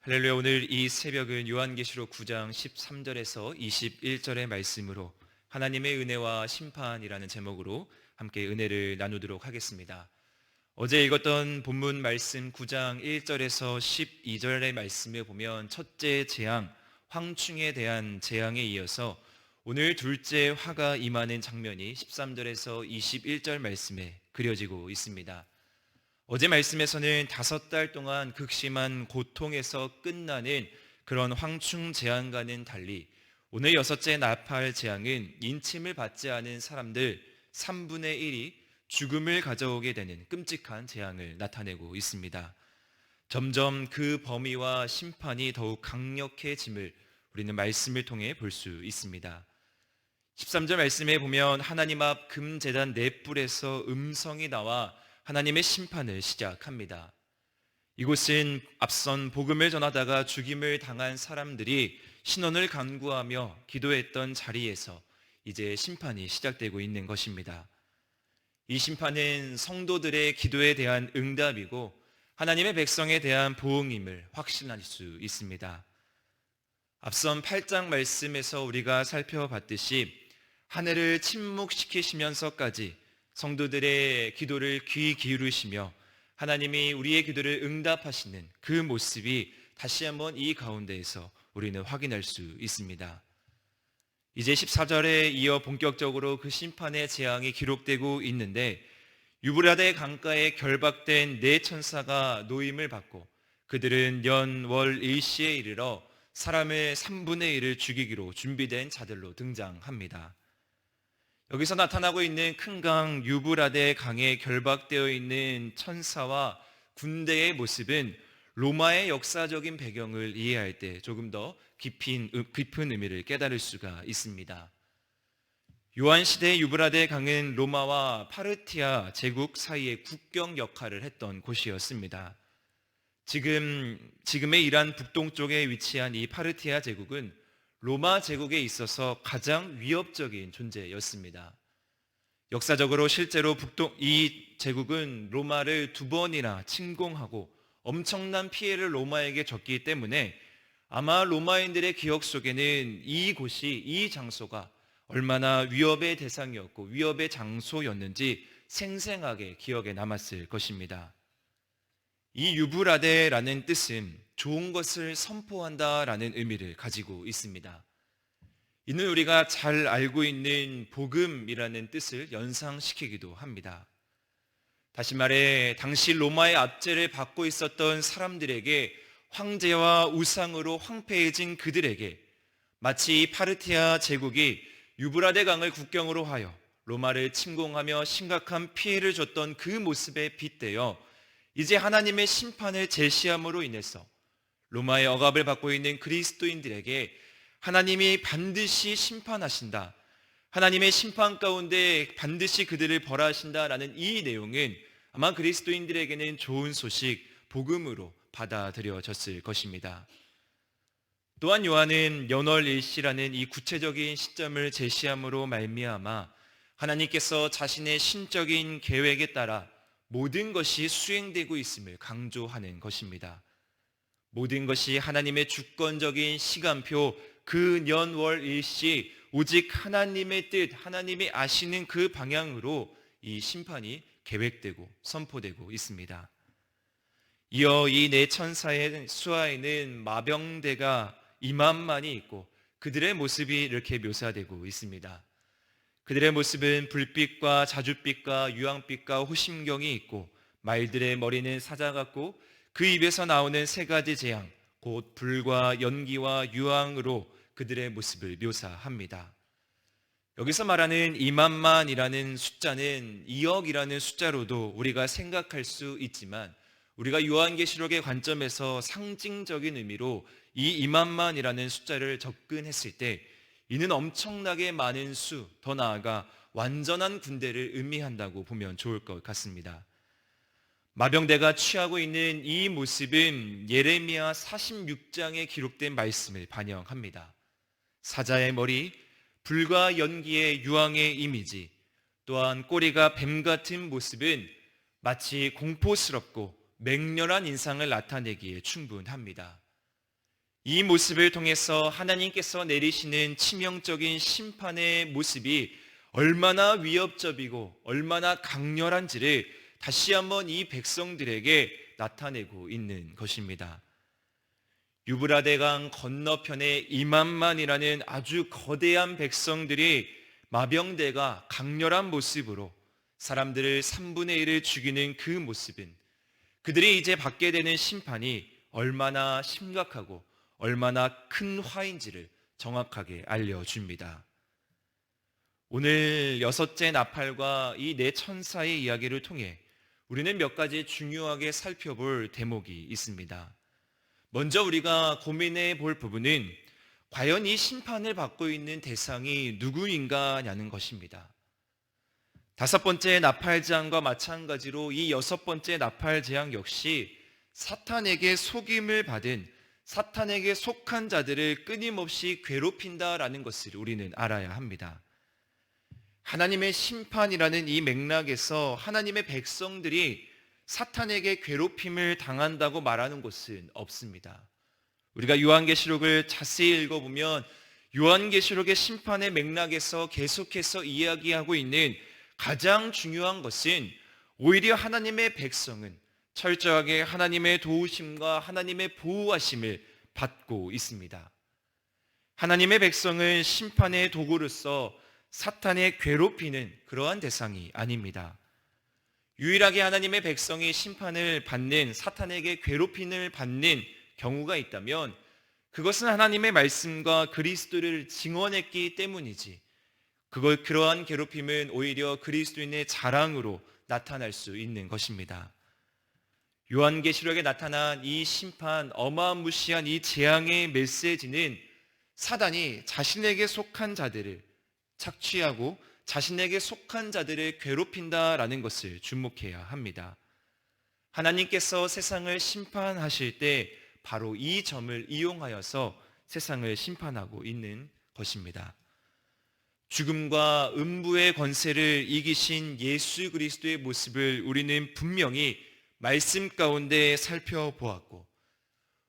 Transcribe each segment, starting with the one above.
할렐루야. 오늘 이 새벽은 요한계시록 9장 13절에서 21절의 말씀으로 하나님의 은혜와 심판이라는 제목으로 함께 은혜를 나누도록 하겠습니다. 어제 읽었던 본문 말씀 9장 1절에서 12절의 말씀에 보면 첫째 재앙, 황충에 대한 재앙에 이어서 오늘 둘째 화가 임하는 장면이 13절에서 21절 말씀에 그려지고 있습니다. 어제 말씀에서는 5달 동안 극심한 고통에서 끝나는 그런 황충 재앙과는 달리 오늘 6째 나팔 재앙은 인침을 받지 않은 사람들 3분의 1이 죽음을 가져오게 되는 끔찍한 재앙을 나타내고 있습니다. 점점 그 범위와 심판이 더욱 강력해짐을 우리는 말씀을 통해 볼 수 있습니다. 13절 말씀에 보면 하나님 앞 금제단 넷불에서 음성이 나와 하나님의 심판을 시작합니다. 이곳은 앞선 복음을 전하다가 죽임을 당한 사람들이 신원을 간구하며 기도했던 자리에서 이제 심판이 시작되고 있는 것입니다. 이 심판은 성도들의 기도에 대한 응답이고 하나님의 백성에 대한 보응임을 확신할 수 있습니다. 앞선 8장 말씀에서 우리가 살펴봤듯이 하늘을 침묵시키시면서까지 성도들의 기도를 귀 기울이시며 하나님이 우리의 기도를 응답하시는 그 모습이 다시 한번 이 가운데에서 우리는 확인할 수 있습니다. 이제 14절에 이어 본격적으로 그 심판의 재앙이 기록되고 있는데 유브라데 강가에 결박된 네 천사가 노임을 받고 그들은 연, 월, 일시에 이르러 사람의 3분의 1을 죽이기로 준비된 자들로 등장합니다. 여기서 나타나고 있는 큰 강 유브라데 강에 결박되어 있는 천사와 군대의 모습은 로마의 역사적인 배경을 이해할 때 조금 더 깊은 의미를 깨달을 수가 있습니다. 요한시대 유브라데 강은 로마와 파르티아 제국 사이의 국경 역할을 했던 곳이었습니다. 지금의 이란 북동쪽에 위치한 이 파르티아 제국은 로마 제국에 있어서 가장 위협적인 존재였습니다. 역사적으로 실제로 이 제국은 로마를 2번이나 침공하고 엄청난 피해를 로마에게 줬기 때문에 아마 로마인들의 기억 속에는 이 장소가 얼마나 위협의 대상이었고 위협의 장소였는지 생생하게 기억에 남았을 것입니다. 이 유브라데라는 뜻은 좋은 것을 선포한다라는 의미를 가지고 있습니다. 이는 우리가 잘 알고 있는 복음이라는 뜻을 연상시키기도 합니다. 다시 말해 당시 로마의 압제를 받고 있었던 사람들에게 황제와 우상으로 황폐해진 그들에게 마치 파르티아 제국이 유브라데 강을 국경으로 하여 로마를 침공하며 심각한 피해를 줬던 그 모습에 빗대어 이제 하나님의 심판을 제시함으로 인해서 로마의 억압을 받고 있는 그리스도인들에게 하나님이 반드시 심판하신다, 하나님의 심판 가운데 반드시 그들을 벌하신다라는 이 내용은 아마 그리스도인들에게는 좋은 소식, 복음으로 받아들여졌을 것입니다. 또한 요한은 연월일시라는 이 구체적인 시점을 제시함으로 말미암아 하나님께서 자신의 신적인 계획에 따라 모든 것이 수행되고 있음을 강조하는 것입니다. 모든 것이 하나님의 주권적인 시간표, 그 년, 월, 일시 오직 하나님의 뜻, 하나님이 아시는 그 방향으로 이 심판이 계획되고 선포되고 있습니다. 이어 이 네 천사의 수하에는 마병대가 2만만이 있고 그들의 모습이 이렇게 묘사되고 있습니다. 그들의 모습은 불빛과 자줏빛과 유황빛과 호심경이 있고 말들의 머리는 사자 같고 그 입에서 나오는 3가지 재앙, 곧 불과 연기와 유황으로 그들의 모습을 묘사합니다. 여기서 말하는 2만만이라는 숫자는 2억이라는 숫자로도 우리가 생각할 수 있지만 우리가 요한계시록의 관점에서 상징적인 의미로 이 2만만이라는 숫자를 접근했을 때 이는 엄청나게 많은 수, 더 나아가 완전한 군대를 의미한다고 보면 좋을 것 같습니다. 마병대가 취하고 있는 이 모습은 예레미야 46장에 기록된 말씀을 반영합니다. 사자의 머리, 불과 연기의 유황의 이미지, 또한 꼬리가 뱀 같은 모습은 마치 공포스럽고 맹렬한 인상을 나타내기에 충분합니다. 이 모습을 통해서 하나님께서 내리시는 치명적인 심판의 모습이 얼마나 위협적이고 얼마나 강렬한지를 다시 한번 이 백성들에게 나타내고 있는 것입니다. 유브라데강 건너편에 2만만이라는 아주 거대한 백성들이 마병대가 강렬한 모습으로 사람들을 3분의 1을 죽이는 그 모습은 그들이 이제 받게 되는 심판이 얼마나 심각하고 얼마나 큰 화인지를 정확하게 알려줍니다. 오늘 여섯째 나팔과 이 네 천사의 이야기를 통해 우리는 몇 가지 중요하게 살펴볼 대목이 있습니다. 먼저 우리가 고민해 볼 부분은 과연 이 심판을 받고 있는 대상이 누구인가냐는 것입니다. 다섯 번째 나팔 재앙과 마찬가지로 이 여섯 번째 나팔 재앙 역시 사탄에게 속임을 받은 사탄에게 속한 자들을 끊임없이 괴롭힌다라는 것을 우리는 알아야 합니다. 하나님의 심판이라는 이 맥락에서 하나님의 백성들이 사탄에게 괴롭힘을 당한다고 말하는 것은 없습니다. 우리가 요한계시록을 자세히 읽어보면 요한계시록의 심판의 맥락에서 계속해서 이야기하고 있는 가장 중요한 것은 오히려 하나님의 백성은 철저하게 하나님의 도우심과 하나님의 보호하심을 받고 있습니다. 하나님의 백성은 심판의 도구로서 사탄의 괴롭히는 그러한 대상이 아닙니다. 유일하게 하나님의 백성이 심판을 받는 사탄에게 괴롭힘을 받는 경우가 있다면 그것은 하나님의 말씀과 그리스도를 증언했기 때문이지 그러한 괴롭힘은 오히려 그리스도인의 자랑으로 나타날 수 있는 것입니다. 요한계시록에 나타난 이 심판, 어마무시한 이 재앙의 메시지는 사단이 자신에게 속한 자들을 착취하고 자신에게 속한 자들을 괴롭힌다라는 것을 주목해야 합니다. 하나님께서 세상을 심판하실 때 바로 이 점을 이용하여서 세상을 심판하고 있는 것입니다. 죽음과 음부의 권세를 이기신 예수 그리스도의 모습을 우리는 분명히 말씀 가운데 살펴보았고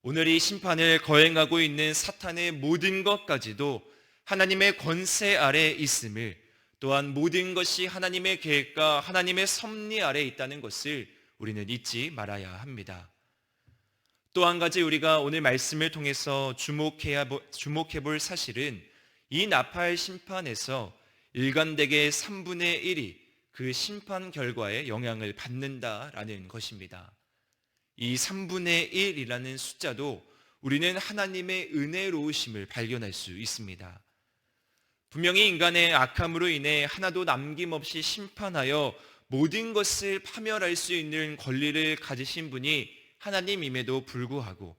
오늘 이 심판을 거행하고 있는 사탄의 모든 것까지도 하나님의 권세 아래 있음을 또한 모든 것이 하나님의 계획과 하나님의 섭리 아래 있다는 것을 우리는 잊지 말아야 합니다. 또 한 가지 우리가 오늘 말씀을 통해서 주목해 볼 사실은 이 나팔 심판에서 일관되게 3분의 1이 그 심판 결과에 영향을 받는다라는 것입니다. 이 3분의 1이라는 숫자도 우리는 하나님의 은혜로우심을 발견할 수 있습니다. 분명히 인간의 악함으로 인해 하나도 남김없이 심판하여 모든 것을 파멸할 수 있는 권리를 가지신 분이 하나님임에도 불구하고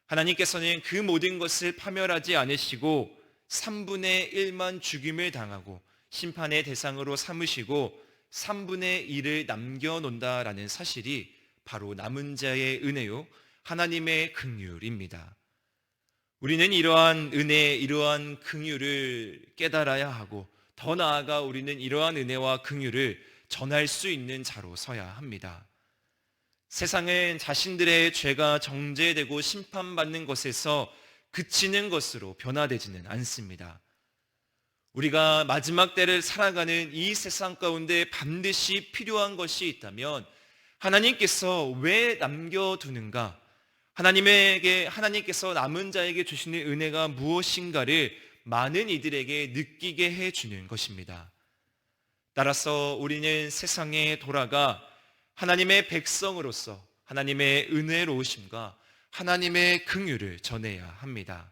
하나님께서는 그 모든 것을 파멸하지 않으시고 3분의 1만 죽임을 당하고 심판의 대상으로 삼으시고 3분의 1을 남겨놓는다라는 사실이 바로 남은 자의 은혜요 하나님의 긍휼입니다. 우리는 이러한 은혜, 이러한 긍휼을 깨달아야 하고 더 나아가 우리는 이러한 은혜와 긍휼을 전할 수 있는 자로 서야 합니다. 세상은 자신들의 죄가 정죄되고 심판받는 것에서 그치는 것으로 변화되지는 않습니다. 우리가 마지막 때를 살아가는 이 세상 가운데 반드시 필요한 것이 있다면 하나님께서 왜 남겨두는가? 하나님께서 남은 자에게 주시는 은혜가 무엇인가를 많은 이들에게 느끼게 해주는 것입니다. 따라서 우리는 세상에 돌아가 하나님의 백성으로서 하나님의 은혜로우심과 하나님의 긍휼을 전해야 합니다.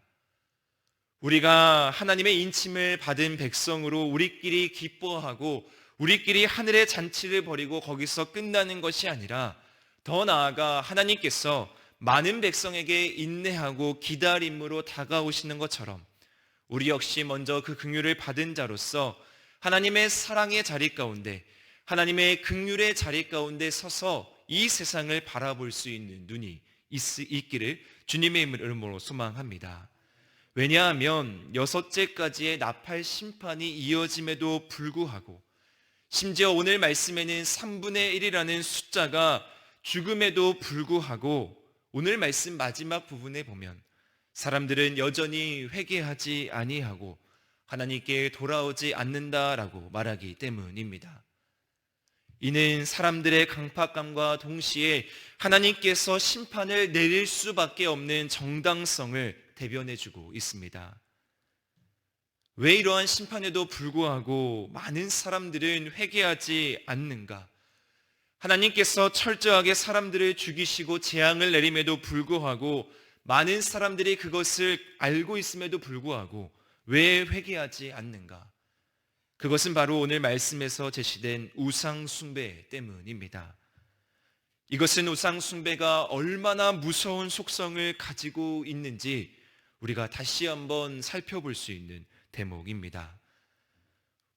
우리가 하나님의 인침을 받은 백성으로 우리끼리 기뻐하고 우리끼리 하늘의 잔치를 벌이고 거기서 끝나는 것이 아니라 더 나아가 하나님께서 많은 백성에게 인내하고 기다림으로 다가오시는 것처럼 우리 역시 먼저 그 긍휼을 받은 자로서 하나님의 사랑의 자리 가운데 하나님의 긍휼의 자리 가운데 서서 이 세상을 바라볼 수 있는 눈이 있기를 주님의 이름으로 소망합니다. 왜냐하면 여섯째까지의 나팔 심판이 이어짐에도 불구하고 심지어 오늘 말씀에는 3분의 1이라는 숫자가 죽음에도 불구하고 오늘 말씀 마지막 부분에 보면 사람들은 여전히 회개하지 아니하고 하나님께 돌아오지 않는다라고 말하기 때문입니다. 이는 사람들의 강팍감과 동시에 하나님께서 심판을 내릴 수밖에 없는 정당성을 대변해주고 있습니다. 왜 이러한 심판에도 불구하고 많은 사람들은 회개하지 않는가? 하나님께서 철저하게 사람들을 죽이시고 재앙을 내림에도 불구하고 많은 사람들이 그것을 알고 있음에도 불구하고 왜 회개하지 않는가? 그것은 바로 오늘 말씀에서 제시된 우상 숭배 때문입니다. 이것은 우상 숭배가 얼마나 무서운 속성을 가지고 있는지 우리가 다시 한번 살펴볼 수 있는 대목입니다.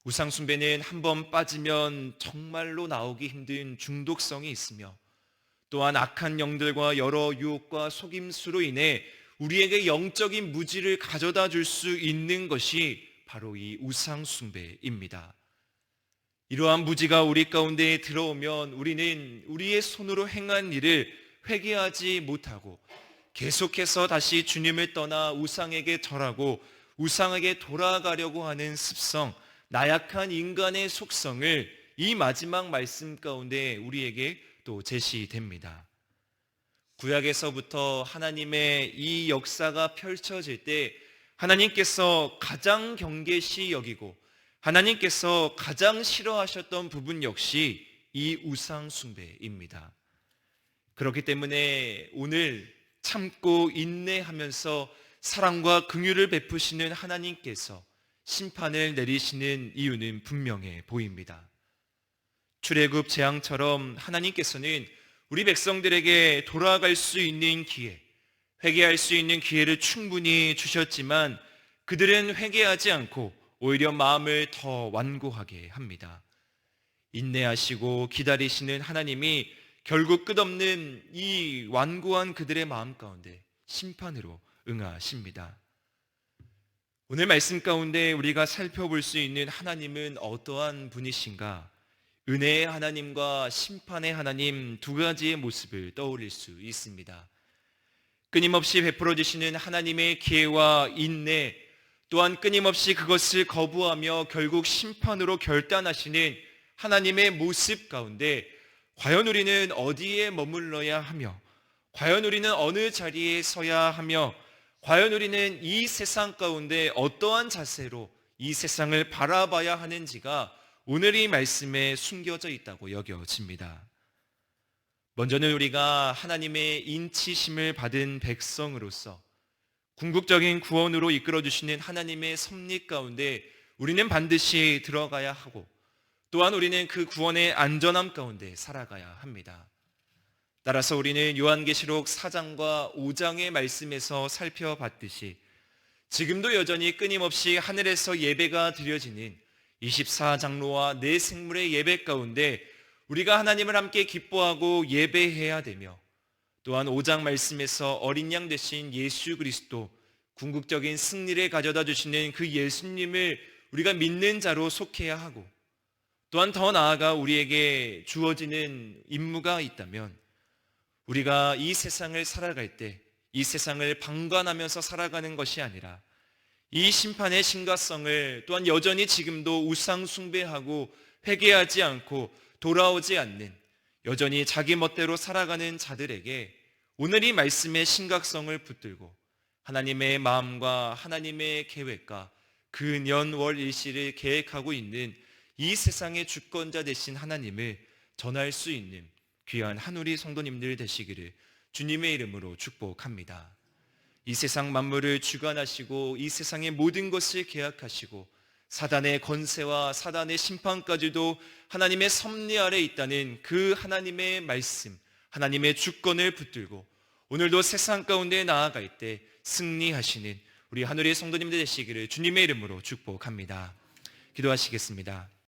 우상 숭배는 한번 빠지면 정말로 나오기 힘든 중독성이 있으며 또한 악한 영들과 여러 유혹과 속임수로 인해 우리에게 영적인 무지를 가져다 줄 수 있는 것이 바로 이 우상 숭배입니다. 이러한 무지가 우리 가운데 들어오면 우리는 우리의 손으로 행한 일을 회개하지 못하고 계속해서 다시 주님을 떠나 우상에게 절하고 우상에게 돌아가려고 하는 습성, 나약한 인간의 속성을 이 마지막 말씀 가운데 우리에게 또 제시됩니다. 구약에서부터 하나님의 이 역사가 펼쳐질 때 하나님께서 가장 경계시 여기고 하나님께서 가장 싫어하셨던 부분 역시 이 우상 숭배입니다. 그렇기 때문에 오늘 참고 인내하면서 사랑과 긍휼을 베푸시는 하나님께서 심판을 내리시는 이유는 분명해 보입니다. 출애굽 재앙처럼 하나님께서는 우리 백성들에게 돌아갈 수 있는 기회, 회개할 수 있는 기회를 충분히 주셨지만 그들은 회개하지 않고 오히려 마음을 더 완고하게 합니다. 인내하시고 기다리시는 하나님이 결국 끝없는 이 완고한 그들의 마음 가운데 심판으로 응하십니다. 오늘 말씀 가운데 우리가 살펴볼 수 있는 하나님은 어떠한 분이신가? 은혜의 하나님과 심판의 하나님 두 가지의 모습을 떠올릴 수 있습니다. 끊임없이 베풀어 주시는 하나님의 기회와 인내, 또한 끊임없이 그것을 거부하며 결국 심판으로 결단하시는 하나님의 모습 가운데 과연 우리는 어디에 머물러야 하며 과연 우리는 어느 자리에 서야 하며 과연 우리는 이 세상 가운데 어떠한 자세로 이 세상을 바라봐야 하는지가 오늘 이 말씀에 숨겨져 있다고 여겨집니다. 먼저는 우리가 하나님의 인치심을 받은 백성으로서 궁극적인 구원으로 이끌어주시는 하나님의 섭리 가운데 우리는 반드시 들어가야 하고 또한 우리는 그 구원의 안전함 가운데 살아가야 합니다. 따라서 우리는 요한계시록 4장과 5장의 말씀에서 살펴봤듯이 지금도 여전히 끊임없이 하늘에서 예배가 드려지는 24장로와 내 생물의 예배 가운데 우리가 하나님을 함께 기뻐하고 예배해야 되며 또한 5장 말씀에서 어린 양 되신 예수 그리스도 궁극적인 승리를 가져다 주시는 그 예수님을 우리가 믿는 자로 속해야 하고 또한 더 나아가 우리에게 주어지는 임무가 있다면 우리가 이 세상을 살아갈 때 이 세상을 방관하면서 살아가는 것이 아니라 이 심판의 심각성을 또한 여전히 지금도 우상 숭배하고 회개하지 않고 돌아오지 않는 여전히 자기 멋대로 살아가는 자들에게 오늘 이 말씀의 심각성을 붙들고 하나님의 마음과 하나님의 계획과 그 년월일시를 계획하고 있는 이 세상의 주권자 되신 하나님을 전할 수 있는 귀한 한우리 성도님들 되시기를 주님의 이름으로 축복합니다. 이 세상 만물을 주관하시고 이 세상의 모든 것을 계약하시고 사단의 권세와 사단의 심판까지도 하나님의 섭리 아래 있다는 그 하나님의 말씀, 하나님의 주권을 붙들고 오늘도 세상 가운데 나아갈 때 승리하시는 우리 하늘의 성도님들 되시기를 주님의 이름으로 축복합니다. 기도하시겠습니다.